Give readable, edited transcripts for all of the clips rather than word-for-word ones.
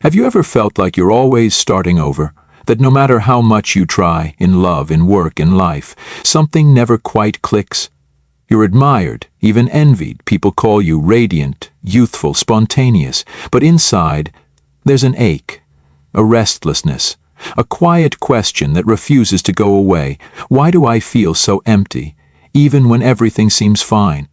Have you ever felt like you're always starting over? That no matter how much you try, in love, in work, in life, something never quite clicks? You're admired, even envied. People call you radiant, youthful, spontaneous. But inside, there's an ache, a restlessness, a quiet question that refuses to go away. Why do I feel so empty, even when everything seems fine?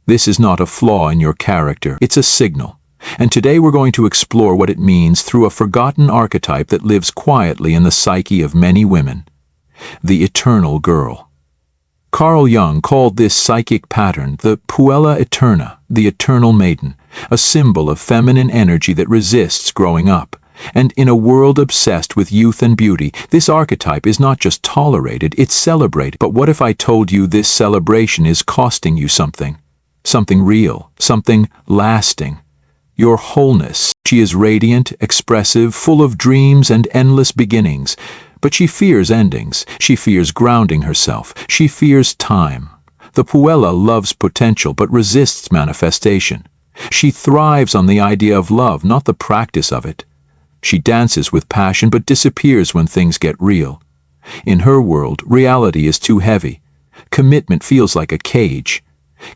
This is not a flaw in your character, it's a signal. And today we're going to explore what it means through a forgotten archetype that lives quietly in the psyche of many women: the eternal girl. Carl Jung called this psychic pattern the Puella Eterna, the eternal maiden, a symbol of feminine energy that resists growing up. And in a world obsessed with youth and beauty, this archetype is not just tolerated, it's celebrated. But what if I told you this celebration is costing you something? Something real, something lasting. Your wholeness. She is radiant, expressive, full of dreams and endless beginnings. But she fears endings. She fears grounding herself. She fears time. The Puella loves potential but resists manifestation. She thrives on the idea of love, not the practice of it. She dances with passion but disappears when things get real. In her world, reality is too heavy. Commitment feels like a cage.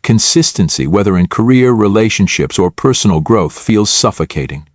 Consistency, whether in career, relationships, or personal growth, feels suffocating.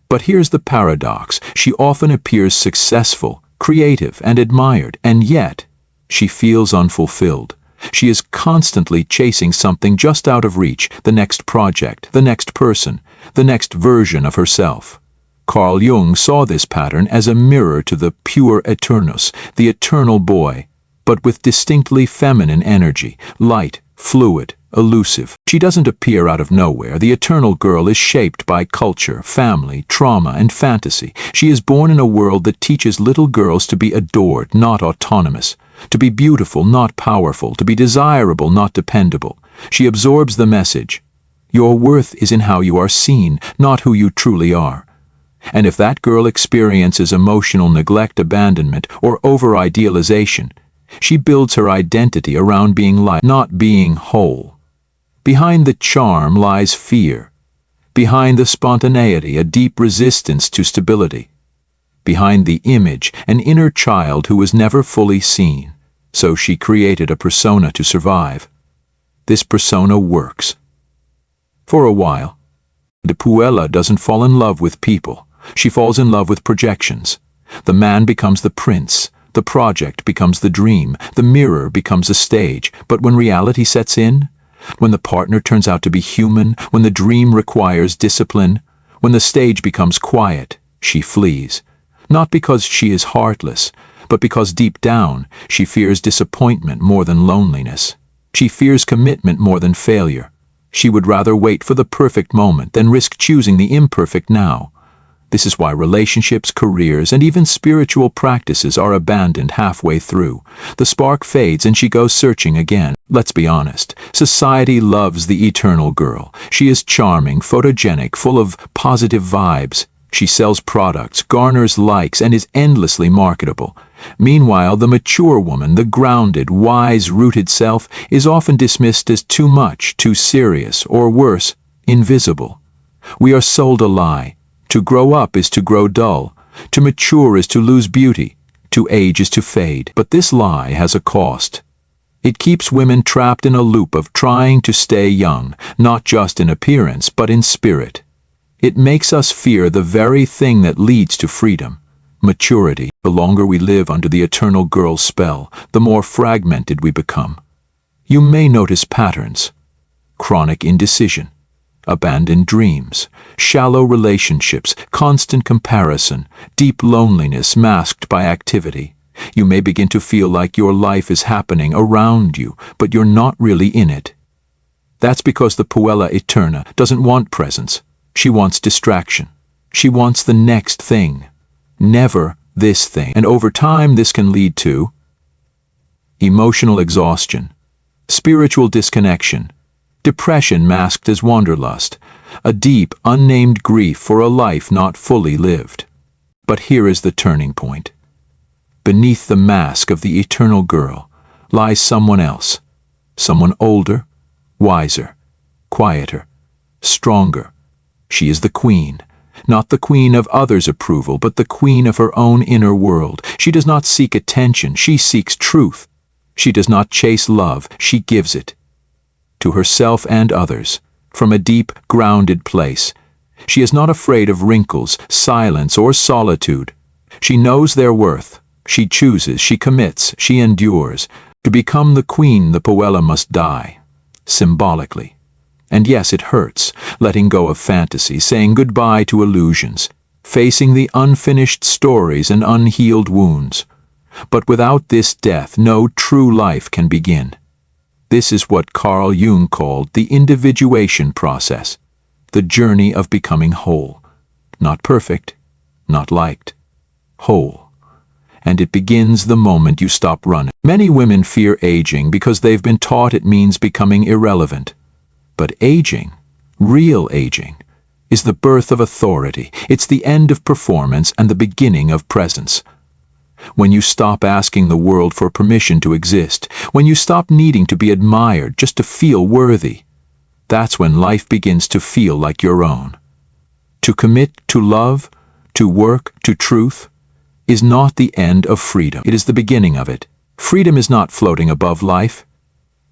But here's the paradox. She often appears successful, creative, and admired, and yet she feels unfulfilled. She is constantly chasing something just out of reach: the next project, the next person, the next version of herself. Carl Jung saw this pattern as a mirror to the pure eternus, the eternal boy, but with distinctly feminine energy, light, fluid, elusive. She doesn't appear out of nowhere. The eternal girl is shaped by culture, family, trauma, and fantasy. She is born in a world that teaches little girls to be adored, not autonomous, to be beautiful, not powerful, to be desirable, not dependable. She absorbs the message: your worth is in how you are seen, not who you truly are. And if that girl experiences emotional neglect, abandonment, or over-idealization, she builds her identity around being light, not being whole. Behind the charm lies fear. Behind the spontaneity, a deep resistance to stability. Behind the image, an inner child who was never fully seen. So she created a persona to survive. This persona works. For a while. The Puella doesn't fall in love with people. She falls in love with projections. The man becomes the prince. The project becomes the dream. The mirror becomes a stage. But when reality sets in, when the partner turns out to be human, when the dream requires discipline, when the stage becomes quiet, she flees. Not because she is heartless, but because deep down she fears disappointment more than loneliness. She fears commitment more than failure. She would rather wait for the perfect moment than risk choosing the imperfect now. This is why relationships, careers, and even spiritual practices are abandoned halfway through. The spark fades and she goes searching again. Let's be honest. Society loves the eternal girl. She is charming, photogenic, full of positive vibes. She sells products, garners likes, and is endlessly marketable. Meanwhile, the mature woman, the grounded, wise, rooted self, is often dismissed as too much, too serious, or worse, invisible. We are sold a lie. To grow up is to grow dull. To mature is to lose beauty. To age is to fade. But this lie has a cost. It keeps women trapped in a loop of trying to stay young, not just in appearance, but in spirit. It makes us fear the very thing that leads to freedom, maturity. The longer we live under the eternal girl's spell, the more fragmented we become. You may notice patterns: chronic indecision, abandoned dreams, shallow relationships, constant comparison, deep loneliness masked by activity. You may begin to feel like your life is happening around you, but you're not really in it. That's because the Puella Eterna doesn't want presence. She wants distraction. She wants the next thing, never this thing. And over time, this can lead to emotional exhaustion, spiritual disconnection, depression masked as wanderlust, a deep, unnamed grief for a life not fully lived. But here is the turning point. Beneath the mask of the eternal girl lies someone else, someone older, wiser, quieter, stronger. She is the queen, Not the queen of others' approval, but the queen of her own inner world. She does not seek attention, she seeks truth. She does not chase love, she gives it. To herself and others, from a deep, grounded place. She is not afraid of wrinkles, silence, or solitude. She knows their worth. She chooses, she commits, she endures. To become the queen, the Puella must die, symbolically. And yes, it hurts, letting go of fantasies, saying goodbye to illusions, facing the unfinished stories and unhealed wounds. But without this death, no true life can begin. This is what Carl Jung called the individuation process, the journey of becoming whole. Not perfect, not liked, whole. And it begins the moment you stop running. Many women fear aging because they've been taught it means becoming irrelevant. But aging, real aging, is the birth of authority. It's the end of performance and the beginning of presence. When you stop asking the world for permission to exist, when you stop needing to be admired just to feel worthy, that's when life begins to feel like your own. To commit to love, to work, to truth, is not the end of freedom. It is the beginning of it. Freedom is not floating above life.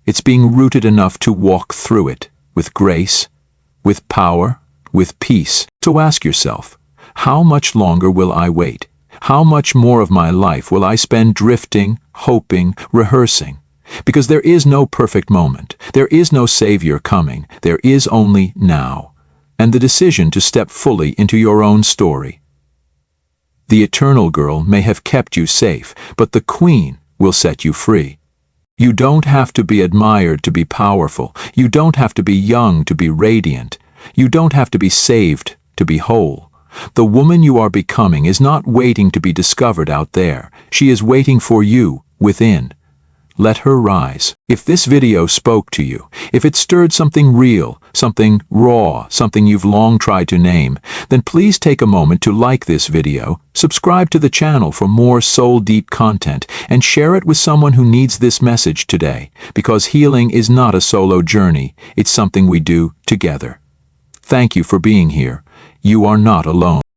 It's being rooted enough to walk through it, with grace, with power, with peace. So ask yourself, how much longer will I wait? How much more of my life will I spend drifting, hoping, rehearsing? Because there is no perfect moment. There is no savior coming. There is only now, and the decision to step fully into your own story. The eternal girl may have kept you safe, but the queen will set you free. You don't have to be admired to be powerful. You don't have to be young to be radiant. You don't have to be saved to be whole. The woman you are becoming is not waiting to be discovered out there. She is waiting for you within. Let her rise. If this video spoke to you, if it stirred something real, something raw, something you've long tried to name, then please take a moment to like this video, subscribe to the channel for more soul-deep content, and share it with someone who needs this message today, because healing is not a solo journey, it's something we do together. Thank you for being here. You are not alone.